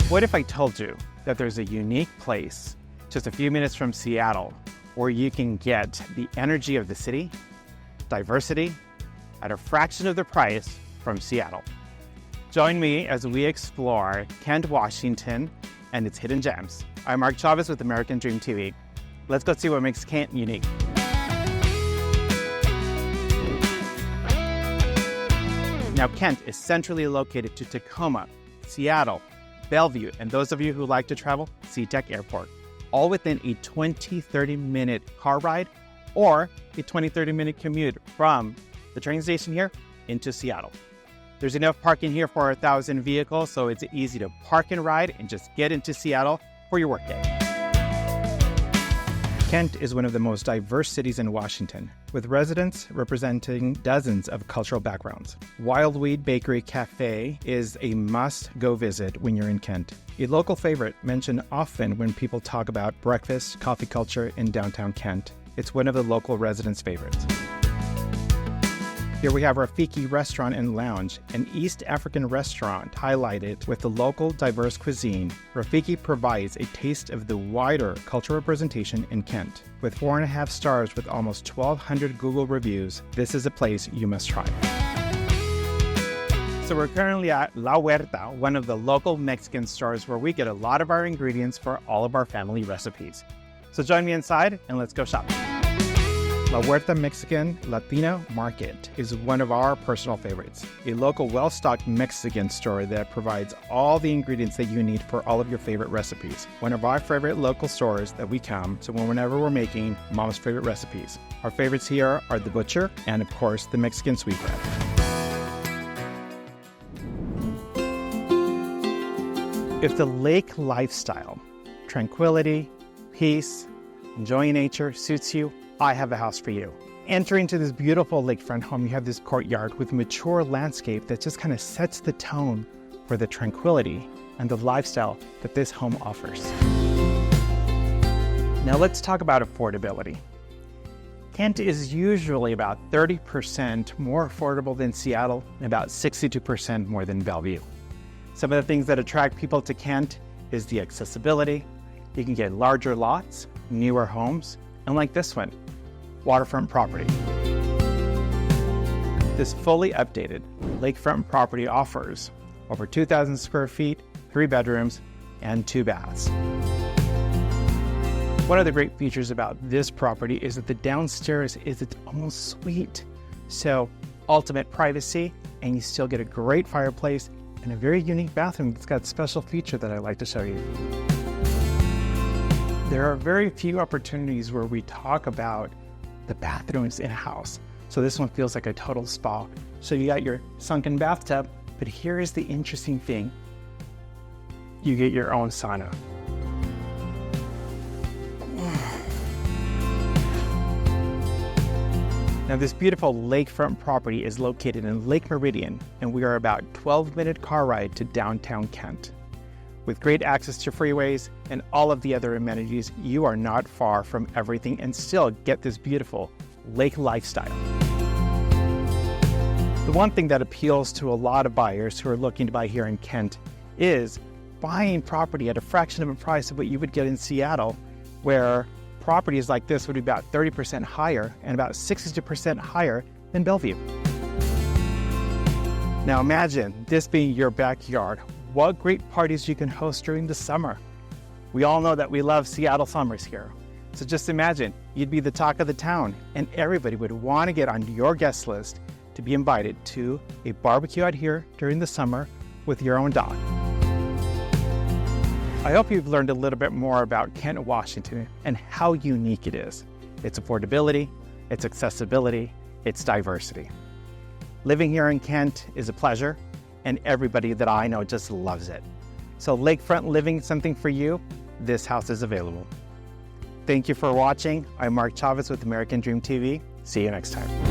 What if I told you that there's a unique place just a few minutes from Seattle where you can get the energy of the city, diversity, at a fraction of the price from Seattle? Join me as we explore Kent, Washington, and its hidden gems. I'm Mark Chavez with American Dream TV. Let's go see what makes Kent unique. Now, Kent is centrally located to Tacoma, Seattle, Bellevue, and those of you who like to travel, SeaTac Airport, all within a 20-30 minute car ride or a 20-30 minute commute from the train station here into Seattle. There's enough parking here for 1,000 vehicles, so it's easy to park and ride and just get into Seattle for your workday. Kent is one of the most diverse cities in Washington, with residents representing dozens of cultural backgrounds. Wildweed Bakery Cafe is a must-go visit when you're in Kent. A local favorite mentioned often when people talk about breakfast, coffee culture in downtown Kent. It's one of the local residents' favorites. Here we have Rafiki Restaurant and Lounge, an East African restaurant highlighted with the local diverse cuisine. Rafiki provides a taste of the wider cultural representation in Kent. With 4.5 stars with almost 1,200 Google reviews, this is a place you must try. So we're currently at La Huerta, one of the local Mexican stores where we get a lot of our ingredients for all of our family recipes. So join me inside and let's go shopping. La Huerta Mexican Latin Market is one of our personal favorites, a local well-stocked Mexican store that provides all the ingredients that you need for all of your favorite recipes. One of our favorite local stores that we come to whenever we're making mom's favorite recipes. Our favorites here are the butcher and, of course, the Mexican sweetbread. If the lake lifestyle, tranquility, peace, enjoying nature suits you, I have a house for you. Entering to this beautiful lakefront home, you have this courtyard with mature landscape that just kind of sets the tone for the tranquility and the lifestyle that this home offers. Now let's talk about affordability. Kent is usually about 30% more affordable than Seattle and about 62% more than Bellevue. Some of the things that attract people to Kent is the accessibility. You can get larger lots, newer homes, and like this one, waterfront property. This fully updated lakefront property offers over 2,000 square feet, 3 bedrooms, and 2 baths. One of the great features about this property is that the downstairs is its own suite. So ultimate privacy, and you still get a great fireplace and a very unique bathroom that's got a special feature that I'd like to show you. There are very few opportunities where we talk about the bathrooms in-house. So this one feels like a total spa. So you got your sunken bathtub, but here is the interesting thing. You get your own sauna. Now this beautiful lakefront property is located in Lake Meridian, and we are about a 12-minute car ride to downtown Kent. With great access to freeways and all of the other amenities, you are not far from everything and still get this beautiful lake lifestyle. The one thing that appeals to a lot of buyers who are looking to buy here in Kent is buying property at a fraction of a price of what you would get in Seattle, where properties like this would be about 30% higher and about 60% higher than Bellevue. Now imagine this being your backyard. What great parties you can host during the summer. We all know that we love Seattle summers here. So just imagine, you'd be the talk of the town and everybody would want to get on your guest list to be invited to a barbecue out here during the summer with your own dog. I hope you've learned a little bit more about Kent, Washington and how unique it is. Its affordability, its accessibility, its diversity. Living here in Kent is a pleasure, and everybody that I know just loves it. So lakefront living something for you? This house is available. Thank you for watching. I'm Mark Chavez with American Dream TV. See you next time.